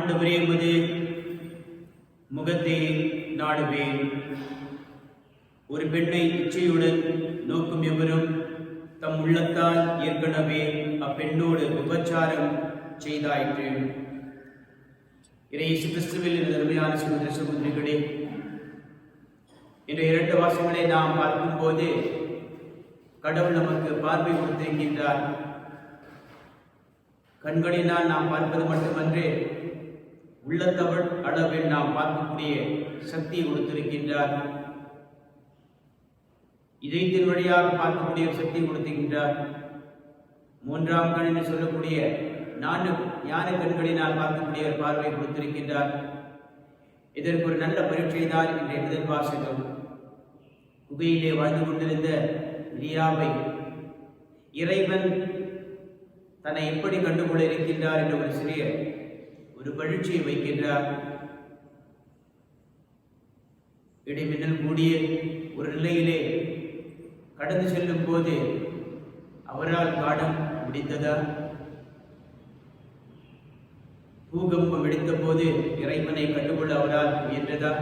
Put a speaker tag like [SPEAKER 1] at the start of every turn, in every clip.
[SPEAKER 1] ஆண்டவரே உமது முகத்தை நாடுவேன். ஒரு பெண்ணை இச்சையுடன் நோக்கும் எவரும் தம் உள்ளத்தால் ஏற்கனவே அப்பெண்ணோடு விபச்சாரம் செய்தாயிற்று. இயேசு கிறிஸ்துவில் அருமையான சகோதர சகோதரிகளே, இந்த இரண்டு வாசங்களை நாம் பார்க்கும்போது கடவுள் நமக்கு பார்வை கொடுத்திருக்கின்றார். கண்களினால் நாம் பார்ப்பது மட்டுமன்றே உள்ளத்தவள் அளவில் நாம் பார்க்கக்கூடிய சக்தியை கொடுத்திருக்கின்றார். இதயத்தின் வழியாக பார்க்கக்கூடிய சக்தி கொடுத்திருக்கின்றார். மூன்றாம் கண் என்று சொல்லக்கூடிய ஞான கண்களினால் பார்க்கக்கூடிய பார்வை கொடுத்திருக்கின்றார். இதற்கு ஒரு நல்ல பரீட்சை தான் இன்றைய முதல் வாசகம். குகையிலே வாழ்ந்து கொண்டிருந்த லியாவை இறைவன் தன்னை எப்படி கண்டுகொள்ள இருக்கின்றார் என்ற ஒரு சிறிய ஒரு பரீட்சையை வைக்கின்றார். இடைமின்னல் கூடிய ஒரு நிலையிலே கடந்து செல்லும் போது அவரால் காடம் முடித்ததா? பூகம்பம் வெடித்த போது இறைவனை கண்டுகொள்ள அவரால் முயன்றதா?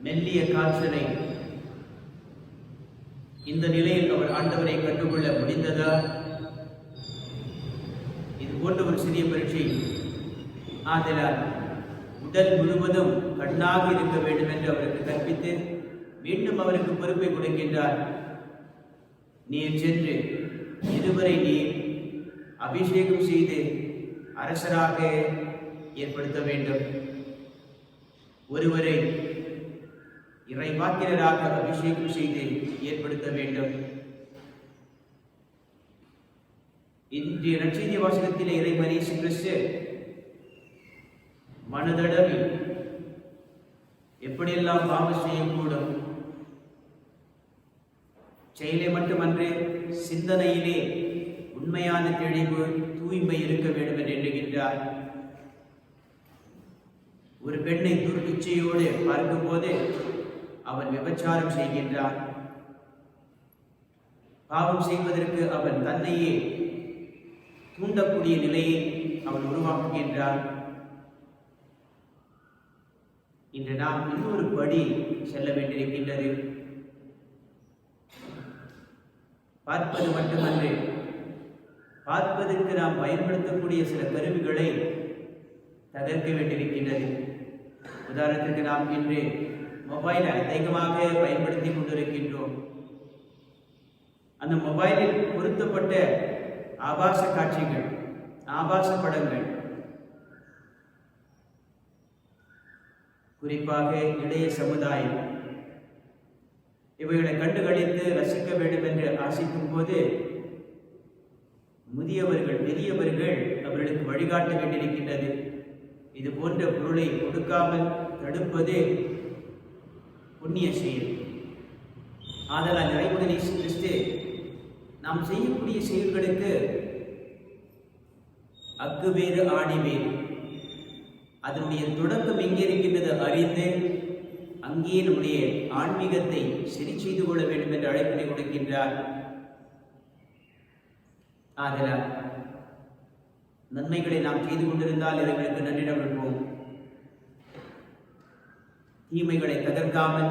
[SPEAKER 1] மெல்லிய காற்றலை இந்த நிலையில் அவர் ஆண்டவரை கண்டுகொள்ள முடிந்ததா? இது போன்ற ஒரு சிறிய பரீட்சை. ஆதலால் உடல் முழுவதும் கண்ணாக இருக்க வேண்டும் என்று அவருக்கு கற்பித்து மீண்டும் அவருக்கு பொறுப்பை கொடுக்கின்றார். நீர் சென்று இருவரை நீர் அபிஷேகம் செய்து அரசராக ஏற்படுத்த வேண்டும். ஒருவரை இறைவாக்கினராக அபிஷேகம் செய்து ஏற்படுத்த வேண்டும். இன்றைய நற்செய்தி வாசகத்திலே இறைமன் இயேசு கிறிஸ்து மனதளவில் எப்படியெல்லாம் பாவம் செய்யக்கூடும், செயலை மட்டுமன்று சிந்தனையிலே உண்மையான தெளிவு தூய்மை இருக்க வேண்டும் என்று எண்ணுகின்றார். ஒரு பெண்ணை துர்இச்சையோடு பார்க்கும்போது அவன் விபச்சாரம் செய்கின்றான். பாவம் செய்வதற்கு அவன் தன்னையே தூண்டக்கூடிய நிலையை அவன் உருவாக்குகின்றான். இன்று நாம் இன்னொரு படி செல்ல வேண்டியிருக்கின்றது. பார்ப்பது மட்டுமன்று, பார்ப்பதற்கு நாம் பயன்படுத்தக்கூடிய சில கருவிகளை தகர்க்க வேண்டியிருக்கின்றது. உதாரணத்திற்கு நாம் இன்று மொபைலை அதிகமாக பயன்படுத்தி கொண்டிருக்கின்றோம். அந்த மொபைலில் பொருத்தப்பட்ட ஆபாச காட்சிகள், ஆபாச படங்கள், குறிப்பாக இளைய சமுதாயம் இவைகளை கண்டுகளித்து ரசிக்க வேண்டும் என்று ஆசிக்கும் போது முதியவர்கள், பெரியவர்கள் அவர்களுக்கு வழிகாட்ட வேண்டியிருக்கின்றது. இது போன்ற பொருளை கொடுக்காமல் தடுப்பது புண்ணிய செயல். ஆதலால் இறைமகன் இயேசு கிறிஸ்து நாம் செய்யக்கூடிய செயல்களுக்கு அக்கு வேறு ஆணி வேறு, அதனுடைய தொடக்கம் எங்கே இருக்கின்றது அறிந்து அங்கே நம்முடைய ஆன்மீகத்தை சரி செய்து கொள்ள வேண்டும் என்று அழைப்பினை கொடுக்கின்றார். ஆதலால் நன்மைகளை நாம் செய்து கொண்டிருந்தால் இறைவனுக்கு நன்றிடம் இருப்போம். தீமைகளை தகர்க்காமல்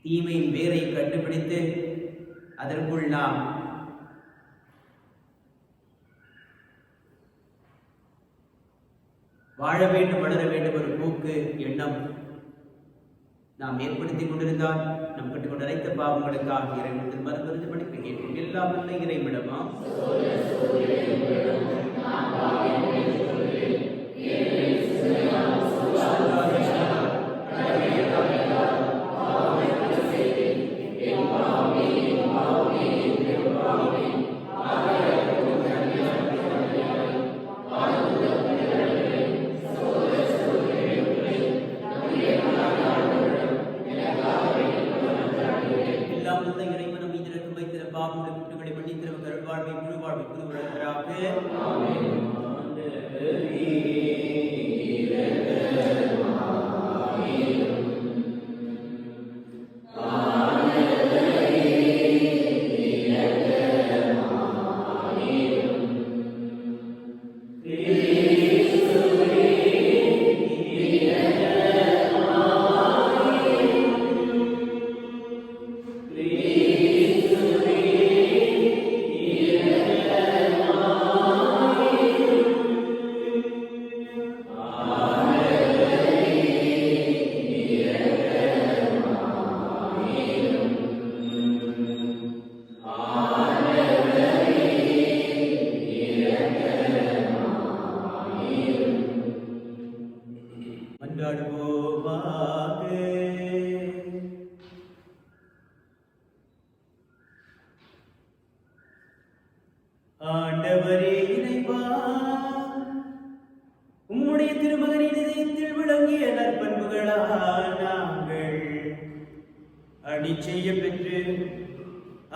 [SPEAKER 1] தீமையின் வேரை கண்டுபிடித்து அதற்குள் நாம் வாழ வேண்டும், வளர வேண்டும் ஒரு போக்கு எண்ணம் நாம் ஏற்படுத்திக் கொண்டிருந்தால் நம் கட்டுக்கொண்டு அனைத்த பாவங்களுக்காக இறைவனத்தில் மறுபரிந்து படிப்பு கேட்கும். எல்லாம் இல்லை இறைவிடமா வாழ்வை முழு வாழ்வை புது உலகராக கொண்டாடுவோமாக. ஆண்டவரே இறைவா, உம்முடைய திருமகனின் இதயத்தில் விளங்கிய நற்பண்புகளால் நாங்கள் அணி செய்ய பெற்று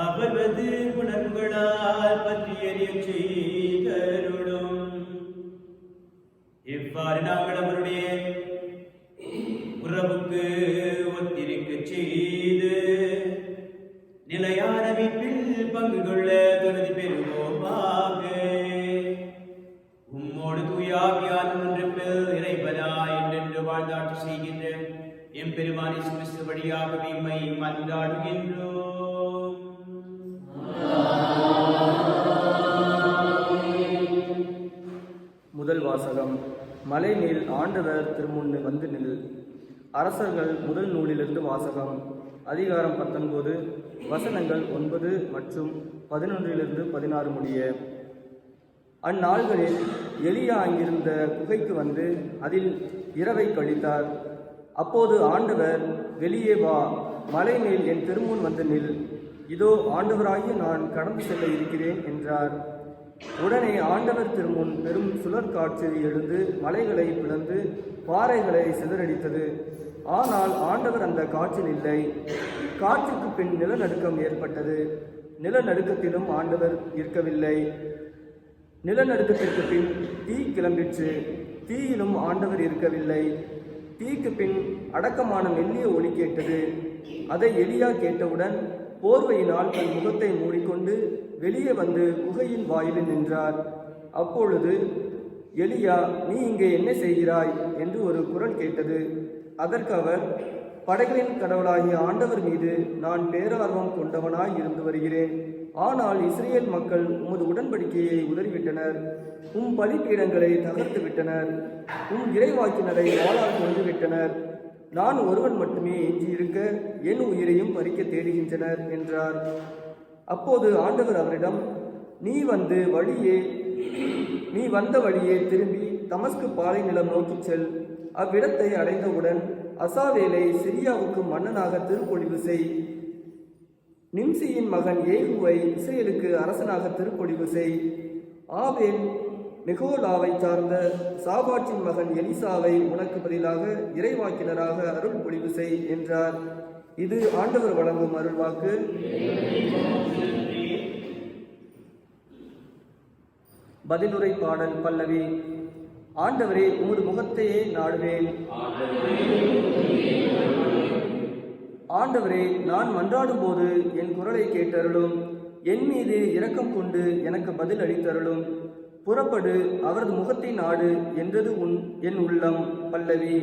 [SPEAKER 1] அவரது உணர்வுகளால் பற்றி எறிய செய்தருளும். இவ்வாறு நாங்கள் அவருடைய உறவுக்கு ஒத்திருக்க செய்து நிலையான மீட்பில் பங்கு கொள்ள தகுதி பெறுவோமாக. உம்மோடு தூயாவியான் ஒன்றில் இறைவனாய் என்றென்று வாழ்ந்தாட்சி செய்கின்ற எம்பெருமான் இயேசு கிறிஸ்து வழியாக உம்மை மன்றாடுகின்றோம்.
[SPEAKER 2] முதல் வாசகம். மலை மேல் ஆண்டவர் திருமுன்னு வந்து நில். அரசர்கள் முதல் நூலிலிருந்து வாசகம். அதிகாரம் 19, வசனங்கள் 9 மற்றும் 11 16 முடிய. அந்நாள்களில் எலியா அங்கிருந்த குகைக்கு வந்து அதில் இரவை கழித்தார். அப்போது ஆண்டவர், வெளியே வா, மலை மேல் என் திருமுன் வந்து நில், இதோ ஆண்டவராகிய நான் கடந்து செல்ல இருக்கிறேன் என்றார். உடனே ஆண்டவர் திருமுன் பெரும் சுழற்காற்று எழுந்து மலைகளை பிளந்து பாறைகளை சிதறடித்தது. ஆனால் ஆண்டவர் அந்த காற்றில் இல்லை. காற்றுக்கு பின் நிலநடுக்கம் ஏற்பட்டது. நிலநடுக்கத்திலும் ஆண்டவர் இருக்கவில்லை. நிலநடுக்கத்திற்கு பின் தீ கிளம்பிற்று. தீயிலும் ஆண்டவர் இருக்கவில்லை. தீக்கு பின் அடக்கமான மெல்லிய ஒலி கேட்டது. அதை எலியா கேட்டவுடன் போர்வையினால் தன் முகத்தை மூடிக்கொண்டு வெளியே வந்து குகையின் வாயிலில் நின்றார். அப்பொழுது, எலியா, நீ இங்கே என்ன செய்கிறாய் என்று ஒரு குரல் கேட்டது. அதற்கு அவர், படைகளின் கடவுளாகிய ஆண்டவர் மீது நான் பேரார்வம் கொண்டவனாய் இருந்து வருகிறேன். ஆனால் இஸ்ரேல் மக்கள் உமது உடன்படிக்கையை உதறிவிட்டனர். உம் பலிபீடங்களை தகர்த்து விட்டனர். உம் இறைவாக்கினரை வாளால் கொண்டு விட்டனர். நான் ஒருவன் மட்டுமே எஞ்சியிருக்க என் உயிரையும் பறிக்க தேடுகின்றனர் என்றார். அப்போது ஆண்டவர் அவரிடம், நீ வந்த வழியே திரும்பி தமஸ்கு பாலை நிலம் நோக்கிச் செல். அவ்விடத்தை அடைந்தவுடன் அசாவேலை சிரியாவுக்கு மன்னனாக திருப்பொழிவு செய். நிம்சியின் மகன் ஏகுவை இஸ்ரேலுக்கு அரசனாக திருப்பொழிவு செய். ஆவேல் மெகோலாவை சார்ந்த சாபாற்றின் மகன் எலிசாவை உனக்கு பதிலாக இறைவாக்கினராக அருள் பொழிவு செய் என்றார். இது ஆண்டவர் வழங்கும் அருள்வாக்கு. பதிலுரை பாடல் பல்லவி. ஆண்டவரே, உமது முகத்தையே நாடுவேன். ஆண்டவரே, நான் மன்றாடும் போது என் குரலை கேட்டருளும். என் மீது இரக்கம் கொண்டு எனக்கு பதில் அளித்தருளும். புறப்படு, அவரது முகத்தை நாடு என்றது என் உள்ளம். பல்லவி.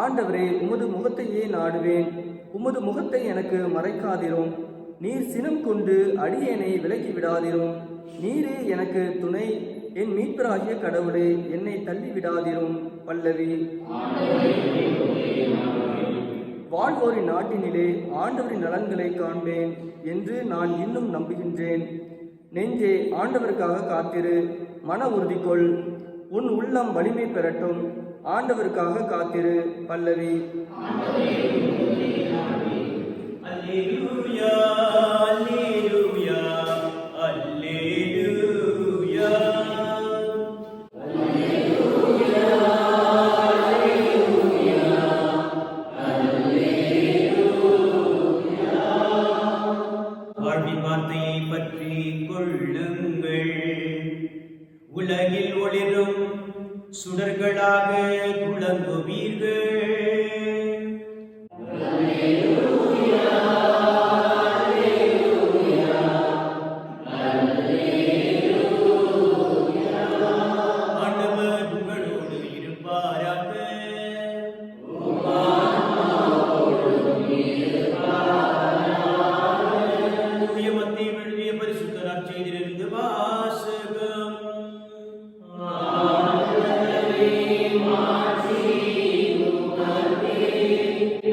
[SPEAKER 2] ஆண்டவரே, உமது முகத்தையே நாடுவேன். உமது முகத்தை எனக்கு மறைக்காதிரும். நீர் சினம் கொண்டு அடியேனை விலக்கி விடாதிரும். நீரே எனக்கு துணை, என் மீட்பராகிய கடவுளே, என்னை தள்ளிவிடாதிரும். பல்லவி. வாழ்வோரின் நாட்டினிலே ஆண்டவரின் நலன்களை காண்பேன் என்று நான் இன்னும் நம்புகின்றேன். நெஞ்சே, ஆண்டவருக்காக காத்திரு, மன உறுதி கொள், உன் உள்ளம் வலிமை பெறட்டும். ஆண்டவருக்காக காத்திரு. பல்லவி.
[SPEAKER 1] அல்லேலூயா, அல்லேலூயா, அல்லேலூயா. வாழ்வின் வார்த்தையை பற்றி கொள்ளுங்கள். உலகில் ஒளிரும் சுடர்களாக துளங்குவீர்கள்.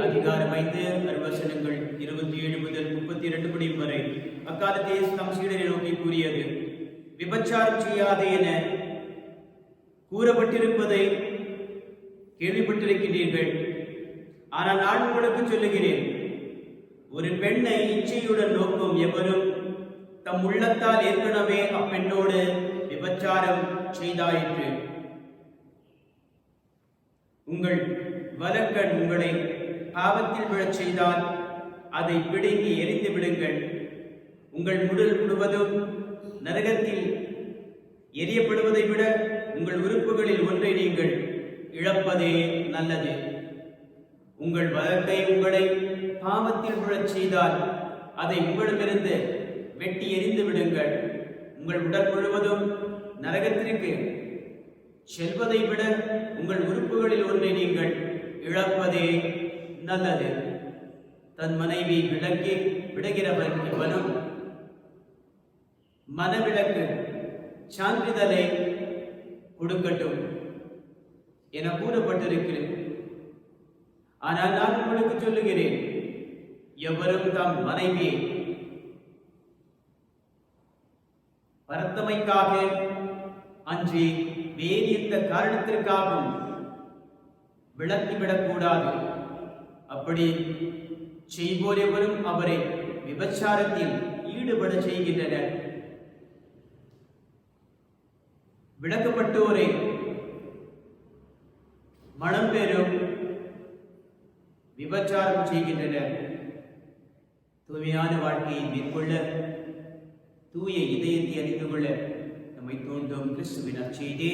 [SPEAKER 1] அதிகாரம் 5 வசனங்கள் 27 முதல் 32 முடியும் வரை. அக்காலத்தில் தம் சீடரை நோக்கி கூறியது, விபச்சாரம் செய்யாதே என கூறப்பட்டிருப்பதை கேள்விப்பட்டிருக்கிறீர்கள். ஆனால் நான் உங்களுக்கு சொல்லுகிறேன், ஒரு பெண்ணை இச்சையுடன் நோக்கும் எவரும் தம் உள்ளத்தால் ஏற்கனவே அப்பெண்ணோடு விபச்சாரம் செய்தாயிற்று. உங்கள் வலக்கண் உங்களை பாவத்தில் விழச் செய்தால் அதை பிடுங்கி எரிந்து விடுங்கள். உங்கள் உடல் முழுவதும் நரகத்தில் எரியப்படுவதை விட உங்கள் உறுப்புகளில் ஒன்றை நீங்கள் இழப்பதே நல்லது. உங்கள் வலக்கை உங்களை பாவத்தில் விழச் செய்தால் அதை உங்களிடமிருந்து வெட்டி எரிந்து விடுங்கள். உங்கள் உடல் முழுவதும் நரகத்திற்கு செல்வதை விட உங்கள் உறுப்புகளில் ஒன்றை நீங்கள் இழப்பதே நல்லது. தன் மனைவி விளக்கி விடுகிறவன் இவனும் மனவிலக்கு சான்றிதழை கொடுக்கட்டும் என கூறப்பட்டிருக்கிறது. ஆனால் நான் உங்களுக்கு சொல்லுகிறேன், எவரும் தம் மனைவியை பரத்தமைக்காக அன்றி வேறு எந்த காரணத்திற்காகவும் விளக்கிவிடக்கூடாது. அப்படி செய்வோர் எவரும் அவரை விபச்சாரத்தில் ஈடுபட செய்கின்றனர். விளக்கப்பட்டோரை மனம் பெறும் விபச்சாரம் செய்கின்றனர். தூய்மையான வாழ்க்கையை மேற்கொள்ள, தூய இதயத்தை அறிந்து கொள்ள நம்மை தோன்றும் கிறிஸ்துவின் நற்செய்தி.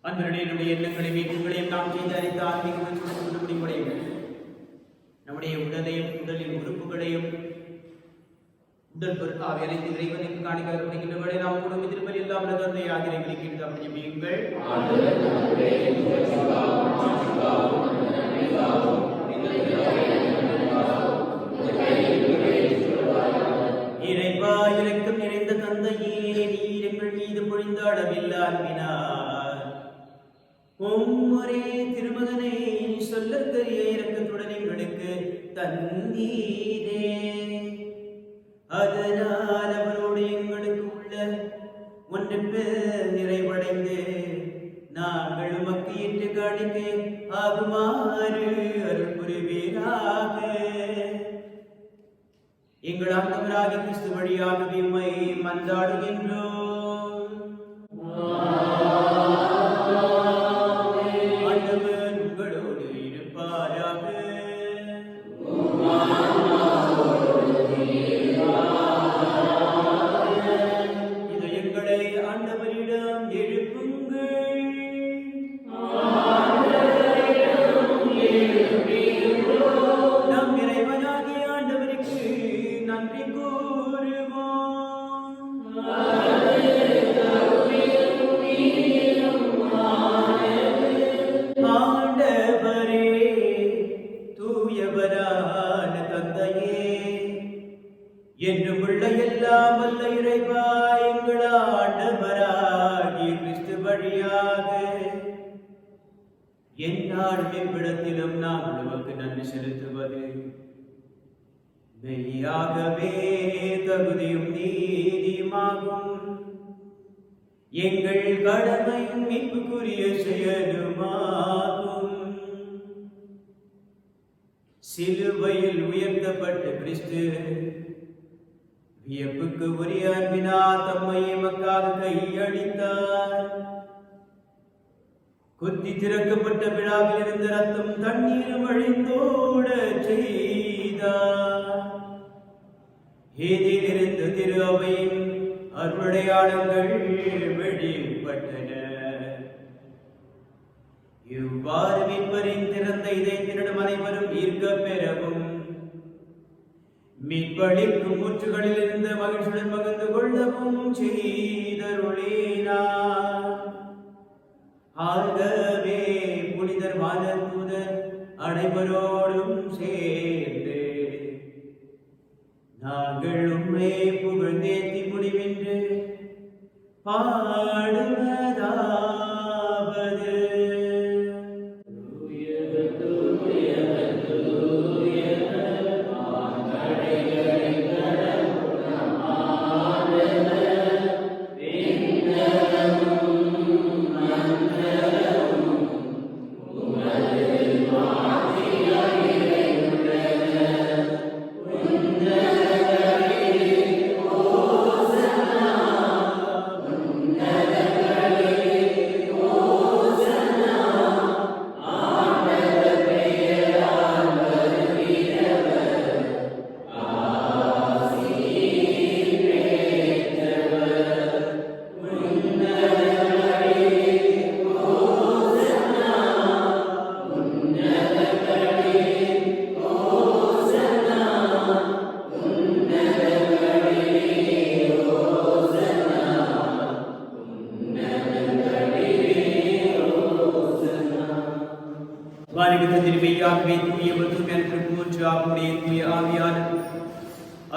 [SPEAKER 1] அன்பருடைய எண்ணங்களையும் இயக்கங்களையும் நாம் செய்து அறிந்த ஆன்மீக முயற்சிகளுக்கு முடிவடையும். நம்முடைய உடலையும் உடலின் உறுப்புகளையும் உடல் பொருட்காக அனைத்து இறைவனுக்கு காணிக்கப்படுகின்றவர்களை நாம் குடும்ப திருப்பதி எல்லாம் தந்தை ஆகியவைகளுக்கு தமிழ்கள் இறைவா இரக்கம் நிறைந்த தந்தையே, நீர் எங்கள் மீது பொழிந்த அளவில் அன்பினார் ஒவ்வொரே திருமகனை சொல்லக்கரிய இரக்கத்துடன் எங்களுக்கு தந்தீரே. அதனால் அவரோடு எங்களுக்கு உள்ள ஒன்று நிறைவடைந்து நாங்கள் உமக்கு ஏற்று காணிக்கை ஆகுமாறு அருள் புரிவீராக. எங்கள் ஆண்டவராகிய கிறிஸ்து வழியாக உம்மை மன்றாடுகின்றோம். ஆண்டவர் உங்களோடு இருப்பாராக. இதயங்களை ஆண்டவரிடம் எழுப்புங்கள். நம் இறைவனாகிய ஆண்டவருக்கு நன்றி கூறுவோம். ஆண்டவரே, தூயவரான தந்தையே, என்றும் உள்ள எல்லாம் வல்ல இறைவா, எங்கள் ஆண்டவராகிய கிறிஸ்து வழியாக எந்நாளும் எவ்விடத்திலும் நாம் உமக்கு நன்றி செலுத்துவது மெய்யாகவே தகுதியும் நீதியுமாகும் எங்கள் கடமையும் மீட்புக்குரிய செயலுமாகும். சிலுவையில் உயர்த்தப்பட்ட கிறிஸ்து வியப்புக்கு உரிய அன்பினால் தம்மை எமக்காக கையளித்தார். குத்தி திறக்கப்பட்ட விழாவில் இருந்த ரத்தம் தண்ணீரும் வழிந்தோட செய்தார். இதிலிருந்து திரு அவையின் அருளடையாளங்கள் வெளிப்பட்டன. இவ்வாறு மீட்பரின் திறந்த இதயத்தினிடம் அனைவரும் ஈர்க்க பெறவும் மீட்பளிக்கும் மூச்சுகளில் இருந்த மகிழ்ச்சியுடன் பகிர்ந்து கொள்ளவும் செய்தருளினார். ஆகவே புனிதர் வானதூதர் அனைவரோடும் சேர்ந்து நாங்கள் உம்மை புகழ்ந்தேத்தி முடிவென்று பாடுவதாவது.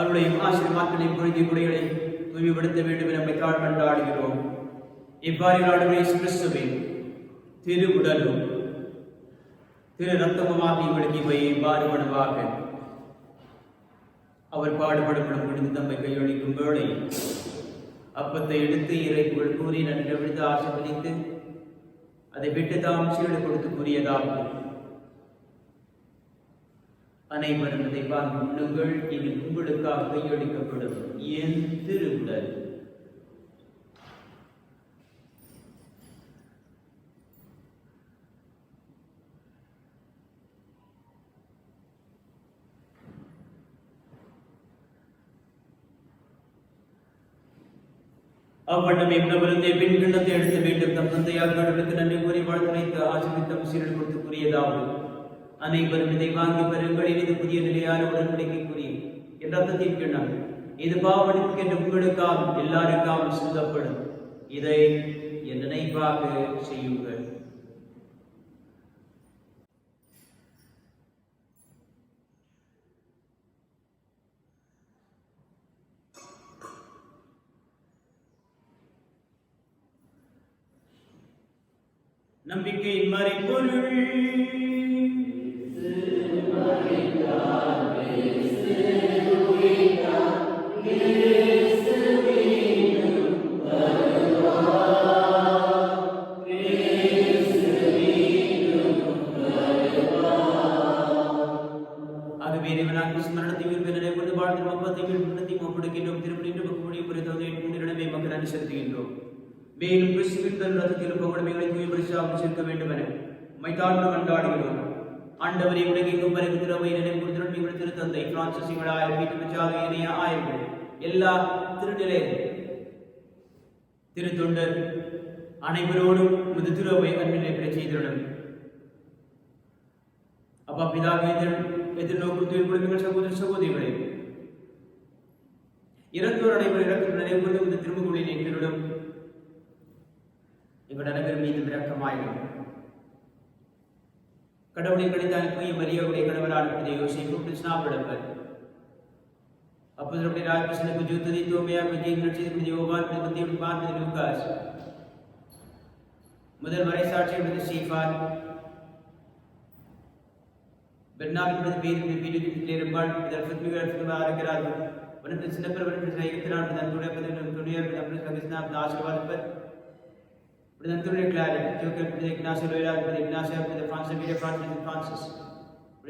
[SPEAKER 1] அருளையும் ஆசீர்வாதங்களையும் பொழுது குறைகளை தூய்மைப்படுத்த வேண்டும் என நம்மை கொண்டாடுகிறோம். இவ்வாறு இயேசு கிறிஸ்துவின் திரு உடலும் திரு ரத்தமுமாக எங்களுக்கு இவை பாடுபடுவாக. அவர் பாடுபடும் முடிந்து தம்மை கையளிக்கும் வேளை அப்பத்தை எடுத்து இறைக்குள் கூறி நன்றி விழுந்து ஆசீர்வதித்து அதை விட்டு தாம் சீடு கொடுத்து கூறியதாகும். அனைவரும் அதை வாங்கி உண்ணுங்கள், இது உங்களுக்காக கையளிக்கப்படும் என் திருவுடல். அவ்வண்ணமே உணவருந்தே பின் கிண்ணத்தை எடுத்து மீண்டும் தம் தந்தையாக கடவுளுக்கு நன்றி கூறி வாழ்த்துரைத்து ஆசிரியர் சீரல் கொடுத்து கூறியதாகும். அனைவரும் இதை வாங்கி பெறுங்கள், இது புதிய நிலையான உடன்படிக்கைக்குரிய என் ரத்தத்தின் கிண்ணம். இது பாவமன்னிப்புக்கு என்று உங்களுக்காக எல்லாருக்காக சிந்தப்படும். இதை என் நினைவாக செய்யுங்கள். நம்பிக்கையின் மறைபொருள் மேலும் கிறிஸ்துவின் ரத்தத்தில் பகுடமைகளை தூய்மையாக சேர்க்க வேண்டும் என மைதாண்டு கொண்டாடுகிறோம். ஆண்டவரை உலகெங்கும் வரைக்கும் திறவை நினைவுறுத்துடன் நீங்கள் திருத்தந்தை பிரான்சிஸ் ஆயர் வீட்டுச்சாக இணைய ஆயர்கள் எல்லா திருநிலை திருத்தொண்டர் அனைவரோடும் முது திருவை அன்பினை பெற செய்துள்ளனர். அப்பா பிதாவை எதிர்நோக்கும் துயர்படுங்கள் சகோதர சகோதரிகளே, இறந்தோர் அனைவர் இறக்கும் நினைவுறுந்து இந்த திருமுகங்களின் எங்களிடம் எங்கள் அனைவரும் மீது இரக்கமாயிரும். கடவுளை கணித்தால் தூய மரியாவுடைய கணவரால் யோசிக்கும் கிருஷ்ணாவிடவர் அப்போது ராஜகிருஷ்ண ஜூத்ததி தோமையா விஜய் நட்சத்திர யோகான் பிரதிபதி பான் லூகாஸ் முதல் மறைசாட்சி ஸ்டீஃபான் பெர்னாவின் வீட்டுக்கு தேரும்பாள் இதற்கு இருக்கிறார்கள் வனத்தில் சின்னப்பர் வனத்தில் சைகத்தினால் துணையர் ஆசீர்வாதப்பர் Antonio Claret, Joker, Ignacio Loyola, Ignacio, Francis, Francis.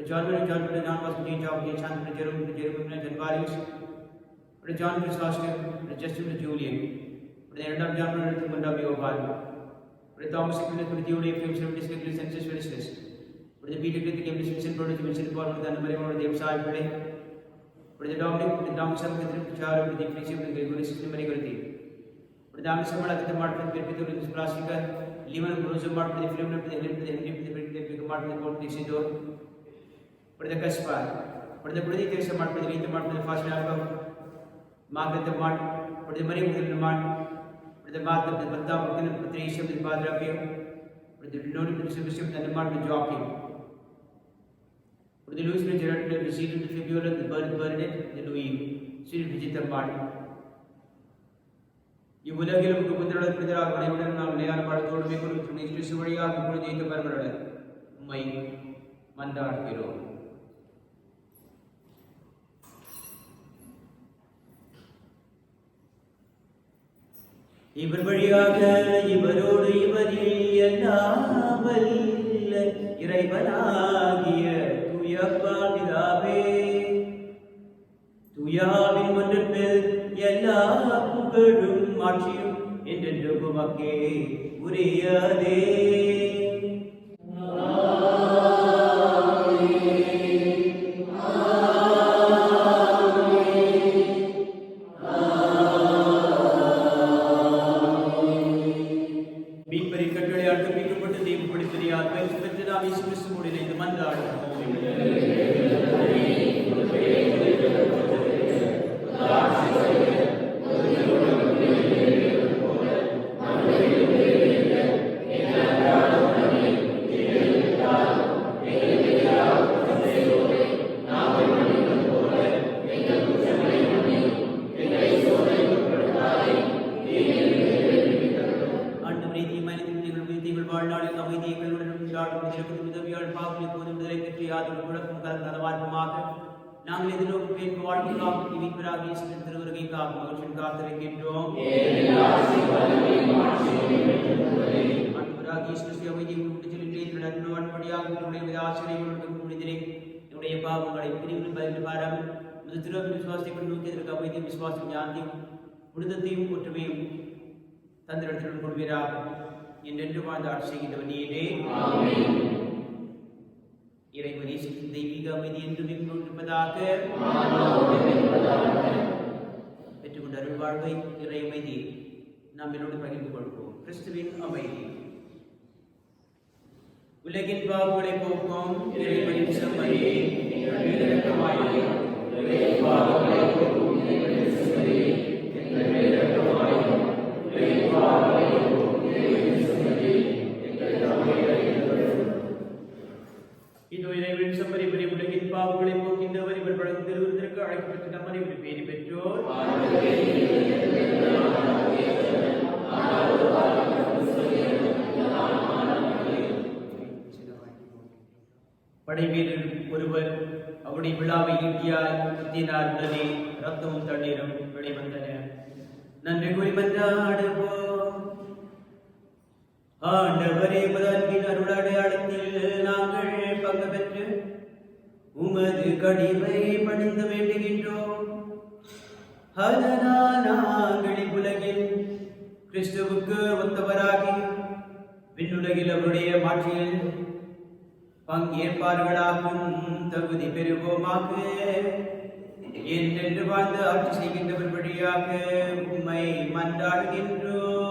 [SPEAKER 1] John was John Chan, Jerome, and Varius. John Chrysostom, Justin Julian. The end of John to Mondavi Oval. Thomas Julie, Discovery Census Registers. The Peter became dismissed production for the number of the website today. The Dominic, the Dominic, the Char with the Christian and the systematically. प्रधान समाज के mart में पेट में तो plastic का liver ब्रोजो mart में film में the mart में coat दिसी दो प्रदेश का स्पार प्रदेश तेरे मार्ट में रीत मार्ट में फास्ट लाभ मार्केट मार्ट प्रदेश मरी में मार्ट प्रदेश बात में बत्ता मुकन प्रदेश में बात रखे प्रदेश नोट में सर्विस में मार्ट में जॉब की प्रदेश लुइस में जेरट में रिसीव द फिब्यूलर द बर्डेड द लुई सीरीज डिजिटल मार्ट இவ்வுலகிலும் புத்திரராக அனைவரும் நாம் நிலையான பாடத்தோடு மேற்கொள்ளும் கிறிஸ்து வழியாக இப்பொழுது இந்த பரமருட உம்மை மன்றாடுகிறோம். இவர் வழியாக இவரோடு இவரில் எல்லாம் வல்ல இறைவனாகிய தூயப்பா பிதாவே தூயாவின் மன்றத்தில் எல்லா புகழும் ஆட்சியும் என்றென்றும் உமக்கே உரியதே. மீட்பரின் கட்டளையால் கற்பிக்கப்பட்டு தெய்வம் படித்தறியார் பயிற்சி பெற்று நாம் இயேசு கிறிஸ்துவோடு இணைந்து மன்றாடுவோம். நாங்கள் எதிர்நோக்கி வாழ்க்கைக்காக மீட்பராக இயேசுவின் திருவருகைக்காக மகிழ்ச்சியின் காத்திருக்கின்றோம். ஆண்டவராகிய இயேசு கிறிஸ்து அமைதியை விட்டு செல்கின்றீர்கள். அன்படியாக உங்களுடைய ஆசிரியர்களுக்கு முடிந்தே என்னுடைய பாவங்களை பிரிவில் பதில் பாராமல் முது திருவருள் விசுவாசத்தை கொண்டு நோக்கியதற்கு அமைதியும் விசுவாசம் ஞானத்தையும் புனிதத்தையும் ஒற்றுமையும் தந்திரத்துடன் கொள்வீராக என்றென்று வாழ்ந்து ஆட்சி செய்கின்றவர் நீரே. இறைவன் இயேசுவின் தெய்வீக அமைதி என்றும் இருப்பதாக. பெற்றுக்கொண்ட அருள் வாழ்வை இறை அமைதி நாம் என்னோடு பகிர்ந்து கொள்வோம். கிறிஸ்துவின் அமைதி உலகின் பாவங்களை போக்கும் இறைவனின் செம்மறியே இதோ இறைவன் செம்மறி உலகின் பாவங்களை போக்கின்றவர் இவர் வழங்கும் திருவிருந்திற்கு அழைக்கப்பட்டு நம்ம இவர் பேரி பெற்றோர். படைவீரர் ஒருவர் அவருடைய விழாவை ஈட்டியால் குத்தினார். உடனே ரத்தமும் தண்ணீரும் வெளிவந்தன. நன்றி கூறி மன்றாடுவோம். ஆண்டவரே, அன்பின் அருள் அடையாளத்தில் நாங்கள் பங்கு பெற்று உமது கடிமை பணிந்து வேண்டுகின்றோம். அதனால் நாங்கள் இவ்வுலகில் கிறிஸ்துவுக்கு ஒத்தவராகி விண்ணுலகில் அவருடைய மாட்சியில் பங்கேற்பார்களாகும் தகுதி பெறுவோமாக. என்றென்று வாழ்ந்து ஆட்சி செய்கின்றவர் வழியாக உம்மை மன்றாடுகின்றோம்.